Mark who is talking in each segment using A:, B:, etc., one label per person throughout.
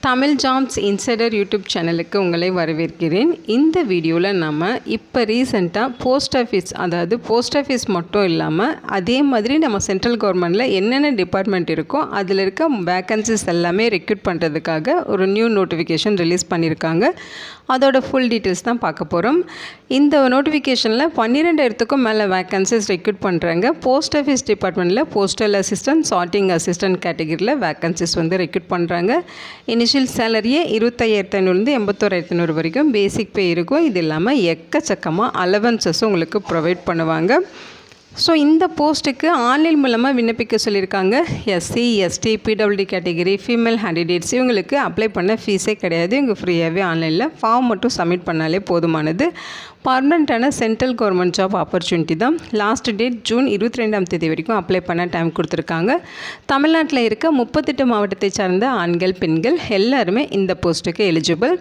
A: Tamil jobs insider YouTube சேனலுக்கு உங்களை வரவேற்கிறேன். இந்த வீடியோவில் நம்ம இப்போ ரீசெண்டாக போஸ்ட் ஆஃபீஸ் மட்டும் இல்லாமல் அதே மாதிரி நம்ம சென்ட்ரல் கவர்மெண்ட்டில் என்னென்ன டிபார்ட்மெண்ட் இருக்கோ அதில் இருக்க வேக்கன்சிஸ் எல்லாமே ரெக்ரூட் பண்ணுறதுக்காக ஒரு நியூ நோட்டிஃபிகேஷன் ரிலீஸ் பண்ணியிருக்காங்க. அதோட ஃபுல் டீட்டெயில்ஸ் தான் பார்க்க போகிறோம். இந்த நோட்டிஃபிகேஷனில் 12,000க்கும் மேலே வேக்கன்சிஸ் ரெக்ரூட் பண்ணுறாங்க. போஸ்ட் ஆஃபீஸ் டிபார்ட்மெண்ட்டில் போஸ்டல் அசிஸ்டன்ட், சார்ட்டிங் அசிஸ்டன்ட் கேட்டகரியில் வேக்கன்சிஸ் ரெக்ரூட் பண்ணுறாங்க. இனிஷியல் சேலரியே 25,500 81,500 வரைக்கும் பேசிக் பே இருக்கும். இது இல்லாமல் எக்கச்சக்கமாக அலவன்சஸும் உங்களுக்கு ப்ரொவைட் பண்ணுவாங்க. ஸோ இந்த போஸ்ட்டுக்கு ஆன்லைன் மூலமாக விண்ணப்பிக்க சொல்லியிருக்காங்க. SC, ST, PWD category, female candidates இவங்களுக்கு அப்ளை பண்ண ஃபீஸே கிடையாது. இவங்க ஃப்ரீயாகவே ஆன்லைனில் ஃபார்ம் மட்டும் சப்மிட் பண்ணாலே போதுமானது. பர்மனெண்ட்டான சென்ட்ரல் கவர்மெண்ட் ஜாப் ஆப்பர்ச்சுனிட்டி தான். லாஸ்ட் டேட் ஜூன் 22 வரைக்கும் அப்ளை பண்ண டைம் கொடுத்துருக்காங்க. தமிழ்நாட்டில் இருக்க 38 மாவட்டத்தை சார்ந்த ஆண்கள், பெண்கள் எல்லாருமே இந்த போஸ்ட்டுக்கு எலிஜிபிள்.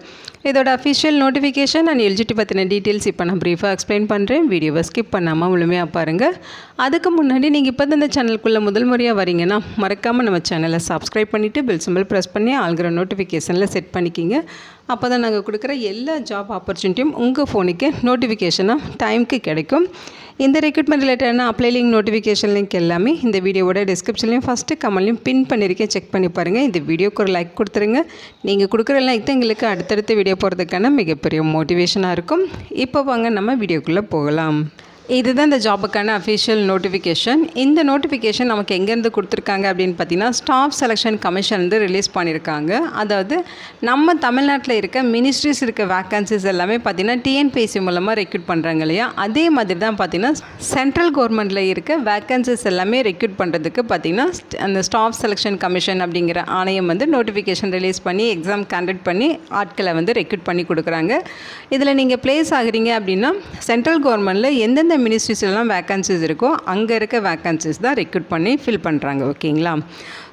A: இதோட அஃபிஷியல் நோட்டிஃபிகேஷன் அண்ட் எலிஜிபிலிட்டி பற்றின டீட்டெயில்ஸ் இப்போ நான் ப்ரீஃபாக எக்ஸ்பிளைன் பண்ணுறேன். வீடியோவை ஸ்கிப் பண்ணாமல் முழுமையாக பாருங்கள். அதுக்கு முன்னாடி நீங்கள் இப்போ இந்த சேனலுக்குள்ளே முதல் முறையாக வரீங்கன்னா மறக்காமல் நம்ம சேனலை சப்ஸ்கிரைப் பண்ணிவிட்டு பெல் சிம்பிள் ப்ரெஸ் பண்ணி ஆல்கிற நோட்டிஃபிகேஷனில் செட் பண்ணிக்கிங்க. அப்போ தான் நாங்கள் கொடுக்குற எல்லா ஜாப் ஆப்பர்ச்சுனிட்டியும் உங்கள் ஃபோனுக்கு நோட்டிஃபிகேஷனாக டைமுக்கு கிடைக்கும். இந்த ரெக்ரூட்மெண்ட் ரிலேட்டடான அப்ளை லிங்க், நோட்டிஃபிகேஷன் லிங்க் எல்லாமே இந்த வீடியோவோட டிஸ்கிரிப்ஷன்லையும் ஃபஸ்ட்டு கமெண்ட்லையும் பின் பண்ணியிருக்கேன். செக் பண்ணி பாருங்கள். இந்த வீடியோக்கு ஒரு லைக் கொடுத்துருங்க. நீங்கள் கொடுக்குற லைக் தான் எங்களுக்கு அடுத்தடுத்த வீடியோ போகிறதுக்கான மிகப்பெரிய மோட்டிவேஷனாக இருக்கும். இப்போ வாங்க நம்ம வீடியோக்குள்ளே போகலாம். இதுதான் இந்த ஜாபுக்கான அஃபிஷியல் நோட்டிஃபிகேஷன். இந்த நோட்டிஃபிகேஷன் நமக்கு எங்கேருந்து கொடுத்துருக்காங்க அப்படின்னு பார்த்தீங்கன்னா ஸ்டாஃப் செலெக்ஷன் கமிஷன் ரிலீஸ் பண்ணியிருக்காங்க. அதாவது நம்ம தமிழ்நாட்டில் இருக்க மினிஸ்ட்ரிஸ் இருக்க வேக்கன்சிஸ் எல்லாமே பார்த்திங்கன்னா டிஎன்பிஎஸ்சி மூலமாக ரெக்ரூட் பண்ணுறாங்க இல்லையா, அதே மாதிரி தான் பார்த்திங்கன்னா சென்ட்ரல் கவர்மெண்ட்டில் இருக்க வேக்கன்சிஸ் எல்லாமே ரெக்ரூட் பண்ணுறதுக்கு பார்த்திங்கன்னா அந்த ஸ்டாஃப் செலெக்ஷன் கமிஷன் அப்படிங்கிற ஆணையம் நோட்டிஃபிகேஷன் ரிலீஸ் பண்ணி எக்ஸாம் கண்டக்ட் பண்ணி ஆட்களை ரெக்ரூட் பண்ணி கொடுக்குறாங்க. இதில் நீங்கள் ப்ளேஸ் ஆகுறீங்க அப்படின்னா சென்ட்ரல் கவர்மெண்ட்டில் எந்தெந்த மினிஸ்ட்ரிஸ்லாம் வேக்கன்சிஸ் இருக்கோ அங்கே இருக்க வேக்கன்சிஸ் தான் ரெக்ரூட் பண்ணி ஃபில் பண்ணுறாங்க. ஓகேங்களா?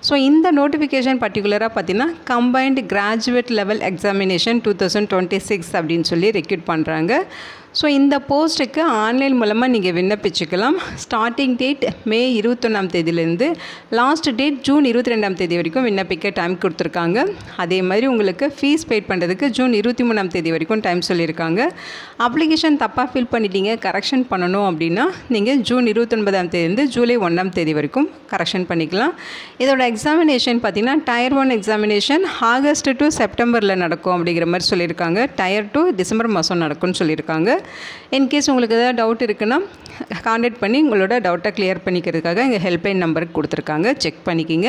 A: ஸோ இந்த நோட்டிஃபிகேஷன் பர்டிகுலராக பார்த்தீங்கன்னா கம்பைன்டு கிராஜுவேட் லெவல் எக்ஸாமினேஷன் 2026 அப்படின்னு சொல்லி ரெக்ரூட் பண்ணுறாங்க. ஸோ இந்த போஸ்ட்டுக்கு ஆன்லைன் மூலமாக நீங்கள் விண்ணப்பிச்சுக்கலாம். Starting date May 21 last date June 22 வரைக்கும் விண்ணப்பிக்க டைம் கொடுத்துருக்காங்க. அதே மாதிரி உங்களுக்கு ஃபீஸ் பெய்ட் பண்ணுறதுக்கு ஜூன் 23 வரைக்கும் டைம் சொல்லியிருக்காங்க. அப்ளிகேஷன் தப்பாக ஃபில் பண்ணிட்டீங்க, கரெக்ஷன் பண்ணணும் அப்படின்னா நீங்கள் ஜூன் 29 ஜூலை 1 வரைக்கும் கரெக்ஷன் பண்ணிக்கலாம். இதோட எக்ஸாமினேஷன் பார்த்திங்கன்னா டயர் 1 எக்ஸாமினேஷன் ஆகஸ்ட் டு செப்டம்பரில் நடக்கும் அப்படிங்கிற மாதிரி சொல்லியிருக்காங்க. டயர் 2 டிசம்பர் மாதம் நடக்கும்னு சொல்லியிருக்காங்க. இன்கேஸ் உங்களுக்கு ஏதாவது டவுட் இருக்குன்னா கான்டாக்ட் பண்ணி உங்களோட டவுட்டை கிளியர் பண்ணிக்கிறதுக்காக எங்கள் ஹெல்ப்லைன் நம்பருக்கு கொடுத்துருக்காங்க. செக் பண்ணிக்கிங்க.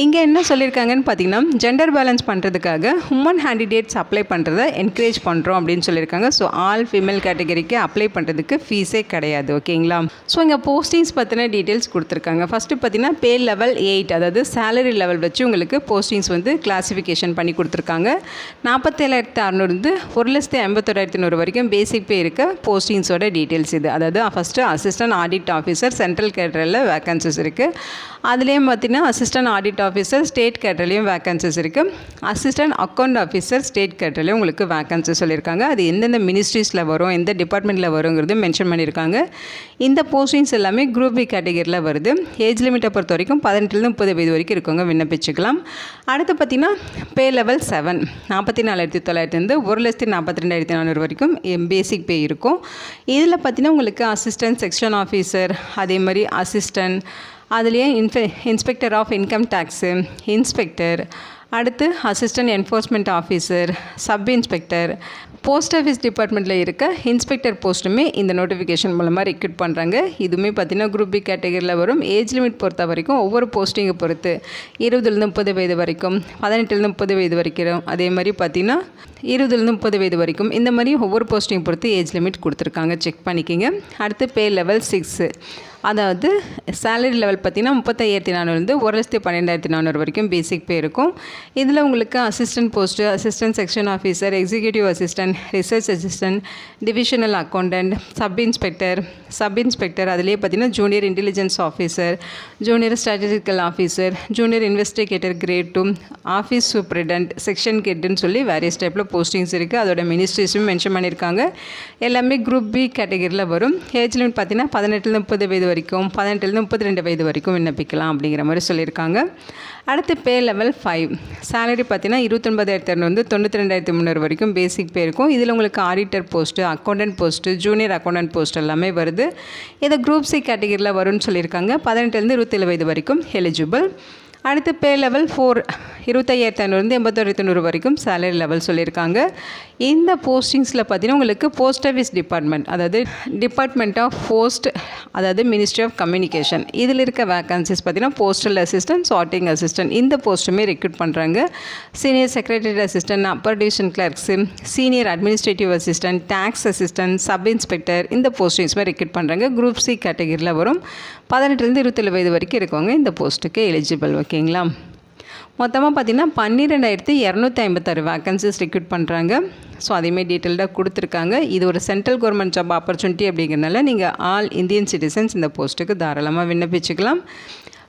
A: இங்கே என்ன சொல்லியிருக்காங்கன்னு பார்த்தீங்கன்னா ஜெண்டர் பேலன்ஸ் பண்ணுறதுக்காக உமன் கேண்டிடேட்ஸ் அப்ளை பண்ணுறதை என்கரேஜ் பண்ணுறோம் அப்படின்னு சொல்லியிருக்காங்க. ஸோ ஆல் ஃபீமேல் கேட்டகரிக்கு அப்ளை பண்ணுறதுக்கு ஃபீஸே கிடையாது. ஓகேங்களா? ஸோ இங்கே போஸ்டிங்ஸ் பற்றின டீட்டெயில்ஸ் கொடுத்துருக்காங்க. ஃபஸ்ட்டு பார்த்தீங்கன்னா பே லெவல் 8, அதாவது சேலரி லெவல் வச்சு உங்களுக்கு போஸ்டிங்ஸ் கிளாஸிஃபிகேஷன் பண்ணி கொடுத்துருக்காங்க. 47,600 1,51,100 வரைக்கும் பேசிக் பே இருக்க போஸ்டிங்ஸோட டீட்டெயில்ஸ் இது. அதாவது first assistant audit officer central கேட்டரில் வேக்கன்சிஸ் இருக்குது. அதுலேயும் பார்த்தீங்கன்னா அசிஸ்டன்ட் ஆடிட் ஆஃபீஸர் ஸ்டேட் கேட்டர்லேயும் வேக்கன்சிஸ் இருக்குது. அசிஸ்டன்ட் அக்கௌண்ட் ஆஃபீஸர் ஸ்டேட் கேட்டர்லேயும் உங்களுக்கு வேக்கன்சி சொல்லியிருக்காங்க. அது எந்தெந்த மினிஸ்ட்ரிஸில் வரும், எந்த டிபார்ட்மெண்ட்டில் வருங்கிறது மென்ஷன் பண்ணியிருக்காங்க. இந்த போஸ்டிங்ஸ் எல்லாமே குரூப் பி கேட்டகரியில் வருது. ஏஜ் லிமிட்டை பொறுத்த வரைக்கும் 18 30 வரைக்கும் இருக்கவங்க விண்ணப்பிச்சுக்கலாம். அடுத்து பார்த்திங்கன்னா பே லெவல் 7 44,900 1,42,400 வரைக்கும் பேசிக் பே இருக்கும். இதில் பார்த்திங்கன்னா உங்களுக்கு அசிஸ்டன்ட் செக்ஷன் ஆஃபீஸர், அதே மாதிரி அசிஸ்டன்ட், அதுலேயே inspector of income tax, inspector, அடுத்து assistant enforcement officer, sub inspector, post office டிபார்ட்மெண்ட்டில் இருக்க இன்ஸ்பெக்டர் போஸ்ட்டுமே இந்த நோட்டிஃபிகேஷன் மூலமாக ரெக்ரூட் பண்ணுறாங்க. இதுவுமே பார்த்திங்கன்னா குரூப் பி கேட்டகரியில் வரும். ஏஜ் லிமிட் பொறுத்த வரைக்கும் ஒவ்வொரு போஸ்டிங்கை பொறுத்து 20 30 வரைக்கும், 18 30 வரைக்கும், அதே மாதிரி பார்த்திங்கன்னா 20 30 வரைக்கும், இந்த மாதிரி ஒவ்வொரு போஸ்டிங் பொறுத்து ஏஜ் லிமிட் கொடுத்துருக்காங்க. செக் பண்ணிக்கிங்க. அடுத்து பே லெவல் 6, அதாவது சேலரி லெவல் பார்த்திங்கன்னா 35,400 1,12,400 வரைக்கும் பேசிக் பே இருக்கும். இதில் உங்களுக்கு assistant post, assistant section officer, executive assistant, research assistant, divisional accountant, sub inspector, அதிலே பார்த்திங்கன்னா junior intelligence officer, junior strategical officer, junior investigator grade 2, office superintendent, section ஹெட்னு சொல்லி வேரியஸ் டைப்பில் போஸ்டிங்ஸ் இருக்குது. அதோட மினிஸ்ட்ரிஸும் மென்ஷன் பண்ணியிருக்காங்க. எல்லாமே குரூப் பி கேட்டகரியில் வரும். ஏஜ் லிமிட் பார்த்திங்கன்னா 18 30 வரைக்கும் 18லேருந்து 32 வயது வரைக்கும் விண்ணப்பிக்கலாம் அப்படிங்கிற மாதிரி சொல்லியிருக்காங்க. அடுத்து பே லெவல் 5 சேலரி பார்த்தீங்கன்னா 29,200 92,300 வரைக்கும் பேசிக் பே இருக்கும். இதில் உங்களுக்கு auditor post, accountant post, junior accountant post எல்லாமே வருது. இதை குரூப் சி கேட்டகரியில் வரும்னு சொல்லியிருக்காங்க. 18லேருந்து 27 வயது வரைக்கும் எலிஜிபிள். அடுத்து பே லெவல் 4 25,500 81,900 வரைக்கும் சேலரி லெவல் சொல்லியிருக்காங்க. இந்த போஸ்டிங்ஸில் பார்த்தீங்கன்னா உங்களுக்கு போஸ்ட் ஆஃபீஸ் டிபார்ட்மெண்ட், அதாவது டிபார்ட்மெண்ட் ஆஃப் போஸ்ட், அதாவது மினிஸ்ட்ரி ஆஃப் கம்யூனிகேஷன், இதில் இருக்க வேக்கன்சிஸ் பார்த்தீங்கன்னா போஸ்டல் அசிஸ்டன்ட், சார்ட்டிங் அசிஸ்டன்ட் இந்த போஸ்ட்டுமே ரெக்ரூட் பண்ணுறாங்க. Senior secretary assistant, upper division clerks, senior administrative assistant, tax assistant, sub inspector இந்த போஸ்டிங்ஸுமே ரெக்ரூட் பண்ணுறாங்க. குரூப் சி கேட்டகரியில் வரும். 18லேருந்து 27 வயது வரைக்கும் இருக்கவங்க இந்த போஸ்ட்டுக்கு எலிஜிபிள். ஓகேங்களா? மொத்தமாக பார்த்திங்கன்னா 12,256 வேக்கன்சிஸ் ரெக்ரூட் பண்ணுறாங்க. ஸோ அதேமாதிரி டீட்டெயில்டாக கொடுத்துருக்காங்க. இது ஒரு சென்ட்ரல் கவர்மெண்ட் ஜாப் ஆப்பர்ச்சுனிட்டி அப்படிங்கிறனால நீங்கள் ஆல் இந்தியன் சிட்டிசன்ஸ் இந்த போஸ்ட்டுக்கு தாராளமாக விண்ணப்பிச்சுக்கலாம்.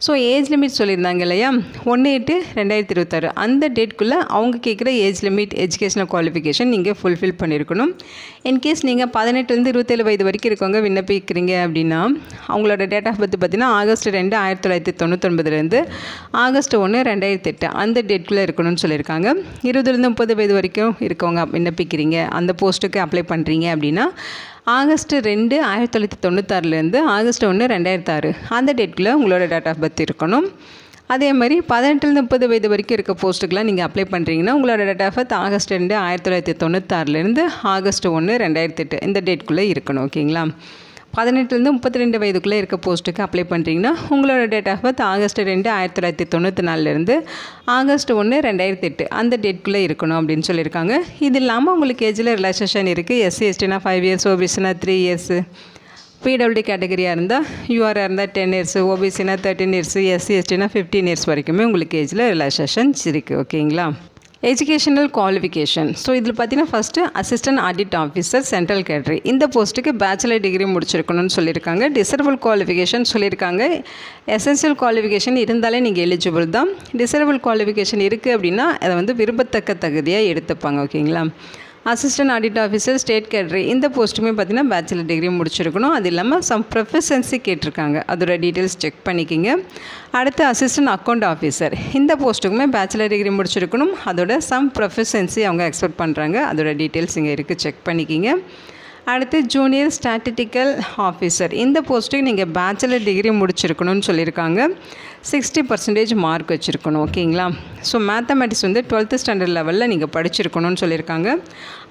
A: ஸோ ஏஜ் லிமிட் சொல்லியிருந்தாங்க இல்லையா, 1/8/2026 அந்த டேட்குள்ளே அவங்க கேட்குற ஏஜ் லிமிட், எஜுகேஷனல் குவாலிஃபிகேஷன் நீங்கள் ஃபுல்ஃபில் பண்ணியிருக்கணும். இன்கேஸ் நீங்கள் 18லேருந்து 27 வயது வரைக்கும் இருக்கவங்க விண்ணப்பிக்கிறீங்க அப்படின்னா அவங்களோட டேட் ஆஃப் பர்த் பார்த்திங்கன்னா ஆகஸ்ட் 2 1999 ஆகஸ்ட் 1 2008 அந்த டேட்குள்ளே இருக்கணும்னு சொல்லியிருக்காங்க. 20லேருந்து 30 வயது வரைக்கும் இருக்கவங்க விண்ணப்பிக்கிறீங்க, அந்த போஸ்ட்டுக்கு அப்ளை பண்ணுறீங்க அப்படின்னா ஆகஸ்ட் 2 1996 ஆகஸ்ட் 1 2006 அந்த டேட்குள்ளே உங்களோட டேட் ஆஃப் பர்த் இருக்கணும். அதே மாதிரி 18லேருந்து 30 வயது வரைக்கும் இருக்க போஸ்ட்டுக்கெலாம் நீங்கள் அப்ளை பண்ணுறீங்கன்னா உங்களோட date of birth August 2 1996 August 1 2008 இந்த டேட்குள்ளே இருக்கணும். ஓகேங்களா? 18லேருந்து 32 வயதுக்குள்ளே இருக்க போஸ்ட்டுக்கு அப்ளை பண்ணுறீங்கன்னா உங்களோட date of birth August 2 1994 August 1 2008 அந்த டேட்குள்ளே இருக்கணும் அப்படின்னு சொல்லியிருக்காங்க. இது இல்லாமல் உங்களுக்கு ஏஜில் ரிலாக்ஸேஷன் இருக்குது. எஸ்சி எஸ்டினா 5 இயர்ஸ், ஓபிசினா 3 இயர்ஸு, பிடபிள்யூடி கேட்டகரியாக இருந்தால் யூஆராக இருந்தால் 10 இயர்ஸ், ஓபிசினா 13 இயர்ஸ், எஸ்சி எஸ்டினா 15 இயர்ஸ் வரைக்குமே உங்களுக்கு ஏஜில் ரிலாக்ஸேஷன்ஸ் இருக்குது. ஓகேங்களா? Educational qualification. ஸோ இதில் பார்த்தீங்கன்னா first assistant audit officer central category இந்த போஸ்ட்டுக்கு பேச்சுலர் டிகிரி முடிச்சிருக்கணும்னு சொல்லியிருக்காங்க. டிசரபிள் குவாலிஃபிகேஷன் சொல்லியிருக்காங்க. எசென்ஷியல் குவாலிஃபிகேஷன் இருந்தாலே நீங்கள் எலிஜிபிள் தான். டிசரபிள் குவாலிஃபிகேஷன் இருக்குது அப்படின்னா அதை விரும்பத்தக்க தகுதியாக எடுத்துப்பாங்க. ஓகேங்களா? Assistant audit officer state category இந்த போஸ்ட்டுமே பார்த்தீங்கன்னா பேச்சுலர் டிகிரி முடிச்சிருக்கணும். அது இல்லாமல் சம் ப்ரொஃபஷன்சி கேட்டிருக்காங்க, அதோட டீட்டெயில்ஸ் செக் பண்ணிக்கிங்க. அடுத்து அசிஸ்டன்ட் அக்கௌண்ட் ஆஃபீஸர் இந்த போஸ்ட்டுக்குமே பேச்சுலர் டிகிரி முடிச்சிருக்கணும். அதோட சம் ப்ரொஃபஷன்சி அவங்க எக்ஸ்பெக்ட் பண்ணுறாங்க, அதோட டீட்டெயில்ஸ் இங்கே இருக்குது, செக் பண்ணிக்கிங்க. அடுத்து ஜூனியர் ஸ்டாட்டிஸ்டிக்கல் ஆஃபீஸர் இந்த போஸ்ட்டுக்கு நீங்கள் பேச்சுலர் டிகிரி முடிச்சிருக்கணும்னு சொல்லியிருக்காங்க. 60% மார்க் வச்சுருக்கணும். ஓகேங்களா? ஸோ மேத்தமெட்டிக்ஸ் 12th ஸ்டாண்டர்ட் லெவலில் நீங்கள் படிச்சிருக்கணும்னு சொல்லியிருக்காங்க.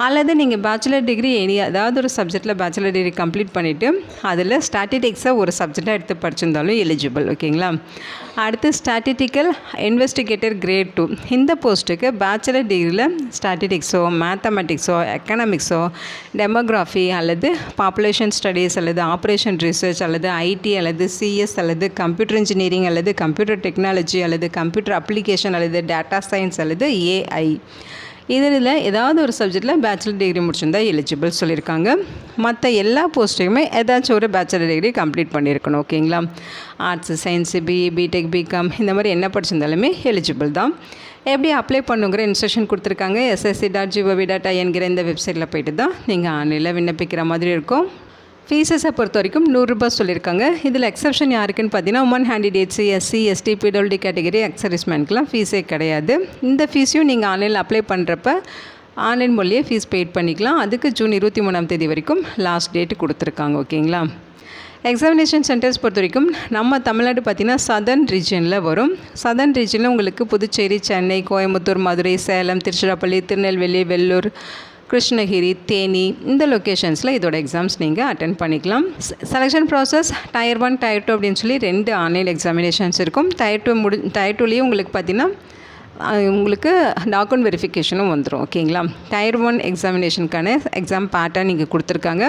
A: அல்லது நீங்கள் பேச்சுலர் டிகிரி ஏதாவது ஒரு சப்ஜெக்டில் பேச்சுலர் டிகிரி கம்ப்ளீட் பண்ணிவிட்டு அதில் ஸ்டாட்டிஸ்டிக்ஸை ஒரு சப்ஜெக்டாக எடுத்து படிச்சிருந்தாலும் எலிஜிபிள். ஓகேங்களா? அடுத்து ஸ்டாட்டிஸ்டிக்கல் இன்வெஸ்டிகேட்டர் கிரேட் 2 இந்த போஸ்ட்டுக்கு பேச்சுலர் டிகிரியில் ஸ்டாட்டிஸ்டிக்ஸோ, மேத்தமெட்டிக்ஸோ, எக்கனாமிக்ஸோ, டெமோகிராஃபி அல்லது பாப்புலேஷன் ஸ்டடீஸ் அல்லது ஆப்ரேஷன் ரிசர்ச் அல்லது ஐடி அல்லது சிஎஸ் அல்லது கம்ப்யூட்டர் இன்ஜினியரிங் அல்லது கம்ப்யூட்டர் டெக்னாலஜி அல்லது கம்ப்யூட்டர் அப்ளிகேஷன் அல்லது டேட்டா சயின்ஸ் அல்லது ஏஐ இதில் ஏதாவது ஒரு சப்ஜெக்டில் பேச்சுலர் டிகிரி முடிச்சிருந்தா எலிஜிபிள் சொல்லியிருக்காங்க. மற்ற எல்லா போஸ்ட்டுக்குமே ஏதாச்சும் ஒரு பேச்சுலர் டிகிரி கம்ப்ளீட் பண்ணியிருக்கணும். ஓகேங்களா? Arts, science, BE, BTech, BCom இந்த மாதிரி என்ன படிச்சிருந்தாலுமே எலிஜிபிள் தான். எப்படி அப்ளை பண்ணுங்கிற இன்ஸ்ட்ரக்ஷன் கொடுத்துருக்காங்க. ssc.gov.in என்கிற இந்த வெப்சைட்டில் போய்ட்டு தான் நீங்கள் ஆன்லைனில் விண்ணப்பிக்கிற மாதிரி இருக்கும். ஃபீஸஸை பொறுத்த வரைக்கும் 100 ரூபாய் சொல்லியிருக்காங்க. இதில் எக்ஸப்ஷன் யாருக்குன்னு பார்த்தீங்கன்னா woman candidates, SC, ST, PWD category எக்ஸர்விஸ்மெண்ட்க்கெலாம் ஃபீஸே கிடையாது. இந்த ஃபீஸையும் நீங்கள் ஆன்லைனில் அப்ளை பண்ணுறப்ப ஆன்லைன் மூலியே ஃபீஸ் பெய்ட் பண்ணிக்கலாம். அதுக்கு ஜூன் 23 வரைக்கும் லாஸ்ட் டேட்டு கொடுத்துருக்காங்க. ஓகேங்களா? எக்ஸாமினேஷன் சென்டர்ஸ் பொறுத்த வரைக்கும் நம்ம தமிழ்நாடு பார்த்திங்கன்னா சதர்ன் ரீஜனில் வரும். சதர்ன் ரீஜனில் உங்களுக்கு புதுச்சேரி, சென்னை, கோயம்புத்தூர், மதுரை, சேலம், திருச்சிராப்பள்ளி, திருநெல்வேலி, வெள்ளூர், கிருஷ்ணகிரி, தேனி இந்த லொக்கேஷன்ஸில் இதோட எக்ஸாம்ஸ் நீங்கள் அட்டென்ட் பண்ணிக்கலாம். செலெக்ஷன் ப்ராசஸ் Tier 1 Tier 2 அப்படின்னு சொல்லி 2 ஆன்லைன் எக்ஸாமினேஷன்ஸ் இருக்கும். Tier 2லேயே உங்களுக்கு பார்த்திங்கன்னா உங்களுக்கு டாக்குமெண்ட் வெரிஃபிகேஷனும் வந்துடும். ஓகேங்களா? Tier 1 எக்ஸாமினேஷனுக்கான எக்ஸாம் பேட்டர்ன் இங்கே கொடுத்துருக்காங்க.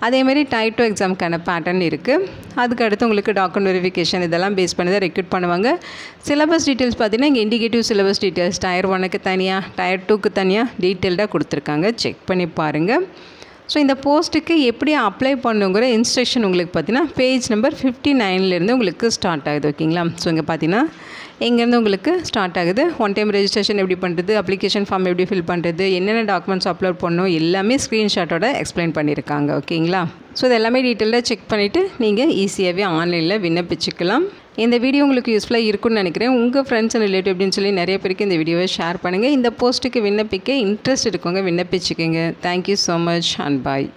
A: அதேமாதிரி Tier 2 எக்ஸாமுக்கான பேட்டர்ன் இருக்குது. அதுக்கு அடுத்து உங்களுக்கு டாக்குமெண்ட் வெரிஃபிகேஷன் இதெல்லாம் பேஸ் பண்ணி தான் ரெக்ரூட் பண்ணுவாங்க. சிலபஸ் டீட்டெயில்ஸ் பார்த்திங்கன்னா இங்கே இண்டிகேட்டிவ் சிலபஸ் டீட்டெயில்ஸ் Tier 1க்கு தனியாக, Tier 2க்கு தனியாக டீட்டெயில்டாக கொடுத்துருக்காங்க. செக் பண்ணி பாருங்கள். ஸோ இந்த போஸ்ட்டுக்கு எப்படி அப்ளை பண்ணுங்கிற இன்ஸ்ட்ரக்ஷன் உங்களுக்கு பார்த்தீங்கன்னா பேஜ் நம்பர் 59 உங்களுக்கு ஸ்டார்ட் ஆகுது. ஓகேங்களா? ஸோ இங்கே பார்த்தீங்கன்னா இங்கேருந்து உங்களுக்கு ஸ்டார்ட் ஆகுது. ஒன் டைம் ரெஜிஸ்ட்ரேஷன் எப்படி பண்ணுறது, அப்ளிகேஷன் ஃபார்ம் எப்படி ஃபில் பண்ணுறது, என்னென்ன டாக்குமெண்ட்ஸ் அப்லோட் பண்ணணும் எல்லாமே ஸ்க்ரீன்ஷாட்டோட எக்ஸ்பிளைன் பண்ணியிருக்காங்க. ஓகேங்களா? ஸோ இது எல்லாமே டீட்டெயிலாக செக் பண்ணிவிட்டு நீங்கள் ஈஸியாகவே ஆன்லைனில் விண்ணப்பிச்சுக்கலாம். இந்த வீடியோ உங்களுக்கு யூஸ்ஃபுல்லாக இருக்குன்னு நினைக்கிறேன். உங்கள் ஃப்ரெண்ட்ஸ் அண்ட் ரிலேட்டிவ் அப்படின்னு சொல்லி நிறைய பேருக்கு இந்த வீடியோவை ஷேர் பண்ணுங்கள். இந்த போஸ்ட்டுக்கு விண்ணப்பிக்க இன்ட்ரெஸ்ட் இருக்கவங்க விண்ணப்பிச்சுக்கோங்க. Thank you so much and bye.